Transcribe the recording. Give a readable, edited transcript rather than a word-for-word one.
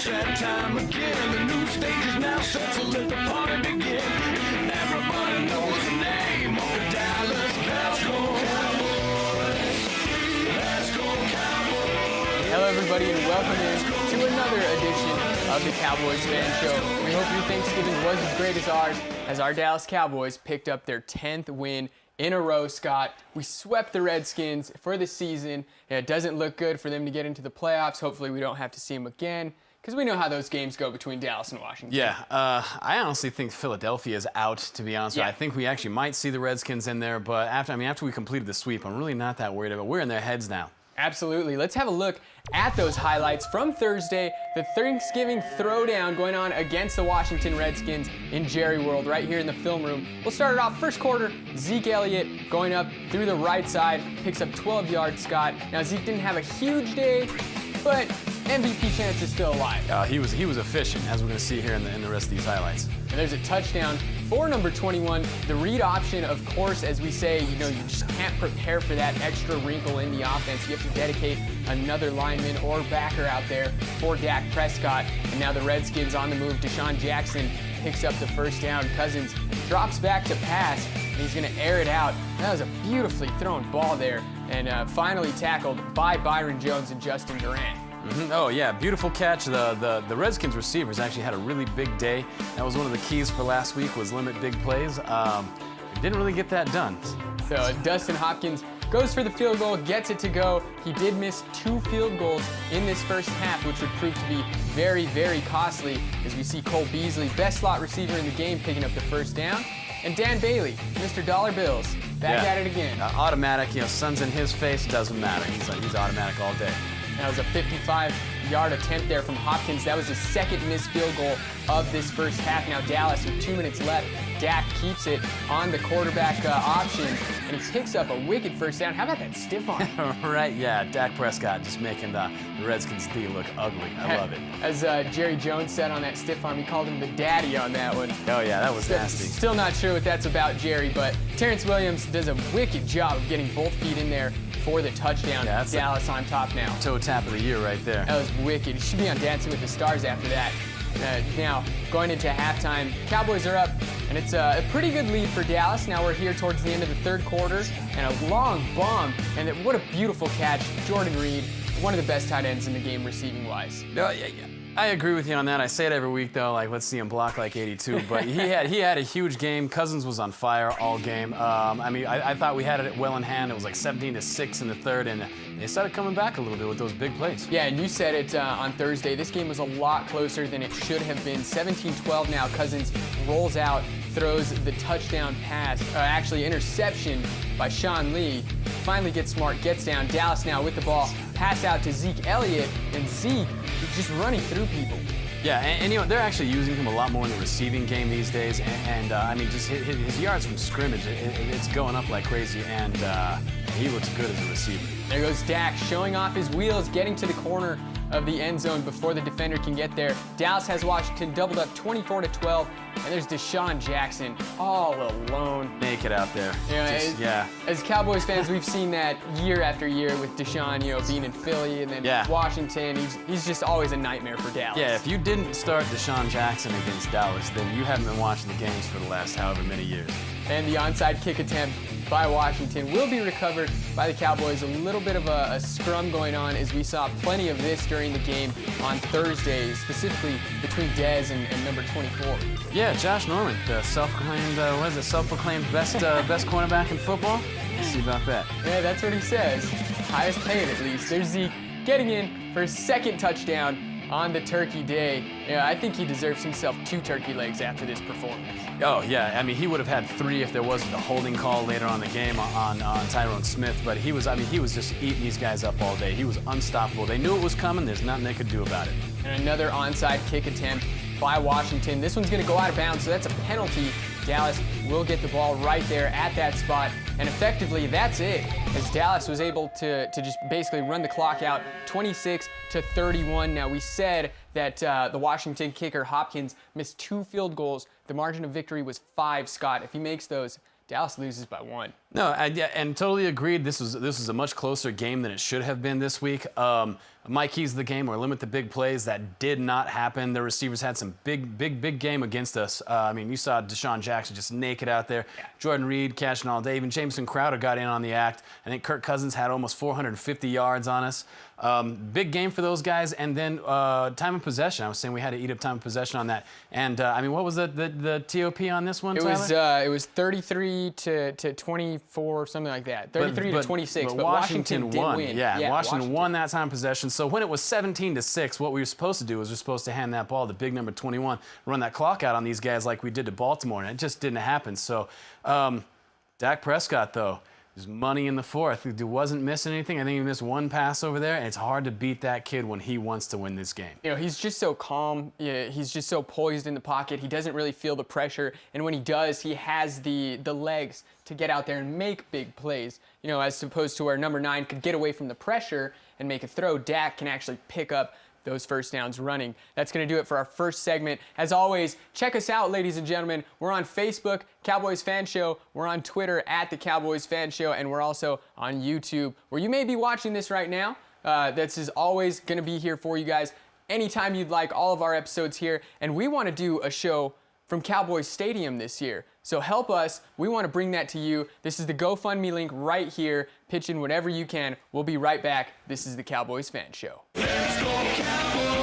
it's that time again. The new stage is now set, so let the party begin. Everybody knows the name of the Dallas Cowboys. Let's go Cowboys. Hello everybody and welcome in to another edition of the Cowboys Fan Show. We hope your Thanksgiving was as great as ours, as our Dallas Cowboys picked up their 10th win in a row, Scott. We swept the Redskins for the season. It doesn't look good for them to get into the playoffs. Hopefully we don't have to see them again, because we know how those games go between Dallas and Washington. Yeah, I honestly think Philadelphia is out, to be honest with you. I think we actually might see the Redskins in there, but after we completed the sweep, I'm really not that worried about it. We're in their heads now. Absolutely. Let's have a look at those highlights from Thursday, the Thanksgiving throwdown going on against the Washington Redskins in Jerry World right here in the film room. We'll start it off first quarter. Zeke Elliott going up through the right side, picks up 12 yards, Scott. Now, Zeke didn't have a huge day, but MVP chance is still alive. He was efficient, as we're going to see here in the rest of these highlights. And there's a touchdown for number 21. The read option, of course, as we say, you just can't prepare for that extra wrinkle in the offense. You have to dedicate another lineman or backer out there for Dak Prescott. And now the Redskins on the move. Deshaun Jackson picks up the first down. Cousins drops back to pass, and he's going to air it out. That was a beautifully thrown ball there, and finally tackled by Byron Jones and Justin Durant. Oh yeah, beautiful catch. The Redskins receivers actually had a really big day. That was one of the keys for last week, was limit big plays. Didn't really get that done. So Dustin Hopkins goes for the field goal, gets it to go. He did miss 2 field goals in this first half, which would prove to be very, very costly, as we see Cole Beasley, best slot receiver in the game, picking up the first down. And Dan Bailey, Mr. Dollar Bills, back at it again. Automatic, sun's in his face, doesn't matter. He's automatic all day. That was a 55-yard attempt there from Hopkins. That was his second missed field goal of this first half. Now Dallas with 2 minutes left. Dak keeps it on the quarterback option, and he picks up a wicked first down. How about that stiff arm? Right, yeah. Dak Prescott just making the Redskins D look ugly. I love it. As Jerry Jones said on that stiff arm, he called him the daddy on that one. Oh, yeah, that was nasty. Still not sure what that's about, Jerry, but Terrence Williams does a wicked job of getting both feet in there for the touchdown. Yeah, Dallas on top now. Toe tap of the year right there. That was wicked. He should be on Dancing with the Stars after that. Now, going into halftime, Cowboys are up, and it's a pretty good lead for Dallas. Now we're here towards the end of the third quarter, and a long bomb, and what a beautiful catch. Jordan Reed, one of the best tight ends in the game receiving-wise. Yeah. I agree with you on that. I say it every week, though, like, let's see him block like 82. But he had a huge game. Cousins was on fire all game. I thought we had it well in hand. It was like 17-6 in the third, and they started coming back a little bit with those big plays. Yeah, and you said it on Thursday. This game was a lot closer than it should have been. 17-12 now. Cousins rolls out, throws the touchdown pass, actually interception by Sean Lee. Finally gets smart, gets down. Dallas now with the ball. Pass out to Zeke Elliott, and Zeke is just running through people. Yeah, and they're actually using him a lot more in the receiving game these days, and just his yards from scrimmage, it's going up like crazy, and he looks good as a receiver. There goes Dak, showing off his wheels, getting to the corner of the end zone before the defender can get there. Dallas has Washington doubled up 24-12, and there's Deshaun Jackson all alone. Naked out there. As Cowboys fans, we've seen that year after year with Deshaun, being in Philly and then Washington. He's just always a nightmare for Dallas. Yeah, if you didn't start Deshaun Jackson against Dallas, then you haven't been watching the games for the last however many years. And the onside kick attempt by Washington will be recovered by the Cowboys. A little bit of a scrum going on, as we saw plenty of this during the game on Thursday, specifically between Dez and number 24. Yeah, Josh Norman, the self-proclaimed best cornerback in football. Let's see about that. Yeah, that's what he says. Highest paid, at least. There's Zeke getting in for his second touchdown on the Turkey Day. Yeah, I think he deserves himself 2 turkey legs after this performance. Oh, yeah. He would have had 3 if there wasn't a holding call later on the game on Tyrone Smith. But he was just eating these guys up all day. He was unstoppable. They knew it was coming. There's nothing they could do about it. And another onside kick attempt by Washington. This one's going to go out of bounds, so that's a penalty. Dallas will get the ball right there at that spot. And effectively, that's it, as Dallas was able to just basically run the clock out 26-31. Now, we said that the Washington kicker, Hopkins, missed 2 field goals. The margin of victory was 5, Scott. If he makes those, Dallas loses by 1. No, and totally agreed. This was a much closer game than it should have been this week. My keys to the game or limit the big plays. That did not happen. The receivers had some big game against us. I mean, you saw Deshaun Jackson just naked out there. Yeah. Jordan Reed catching all day. Even Jameson Crowder got in on the act. I think Kirk Cousins had almost 450 yards on us. Big game for those guys. And then time of possession. I was saying we had to eat up time of possession on that. And I mean, what was the TOP on this one, Tyler? It was 33 to 24, something like that. 33 to 26. But Washington did won. Win. Yeah, Washington won that time of possession. So when it was 17-6, what we were supposed to do was we're supposed to hand that ball to big number 21, run that clock out on these guys like we did to Baltimore, and it just didn't happen. So Dak Prescott, though, is money in the fourth. He wasn't missing anything. I think he missed one pass over there, and it's hard to beat that kid when he wants to win this game. You know, he's just so calm. Yeah, he's just so poised in the pocket. He doesn't really feel the pressure, and when he does, he has the legs to get out there and make big plays. You know, as opposed to where number 9 could get away from the pressure and make a throw, Dak can actually pick up those first downs running. That's going to do it for our first segment. As always, check us out, ladies and gentlemen. We're on Facebook, Cowboys Fan Show. We're on Twitter at the Cowboys Fan Show, and we're also on YouTube, where you may be watching this right now. This is always going to be here for you guys anytime you'd like. All of our episodes here, and we want to do a show from Cowboys Stadium this year. So help us. We want to bring that to you. This is the GoFundMe link right here. Pitch in whatever you can. We'll be right back. This is the Cowboys Fan Show. Let's go Cowboys!